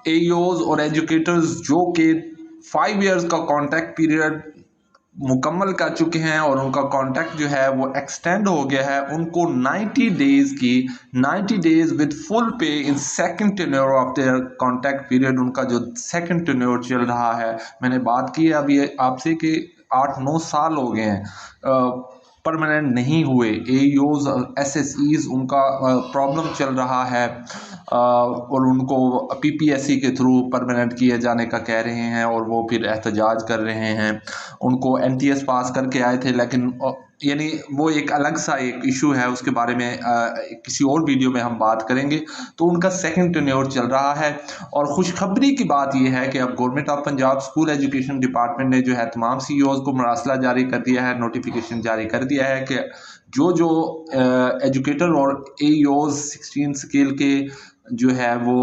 एईओज और एजुकेटर्स जो कि 5 इयर्स का कॉन्ट्रैक्ट पीरियड मुकम्मल कर चुके हैं और उनका कॉन्ट्रैक्ट जो है वो एक्सटेंड हो गया है, उनको 90 डेज की 90 डेज विद फुल पे in second tenure of their contract period, उनका जो सेकंड टेन्योर चल रहा है। मैंने बात की है अभी आपसे कि 8-9 साल हो गए हैं परमानेंट नहीं हुए एईओज एसएसईज, उनका प्रॉब्लम चल रहा है और उनको पीपीएससी के थ्रू परमानेंट किए जाने का कह रहे हैं और वो फिर एहतजाज कर रहे हैं। उनको एनटीएस पास करके आए थे, लेकिन यानी वो एक अलग सा एक इशू है, उसके बारे में किसी और वीडियो में हम बात करेंगे। तो उनका सेकंड टेन्योर चल रहा है और खुशखबरी की बात यह है कि अब government of Punjab school education department ने जो है तमाम सीईओज को मरासला जारी कर दिया है, नोटिफिकेशन जारी कर दिया है कि जो जो एजुकेटर और एईओज 16 स्केल के जो है वो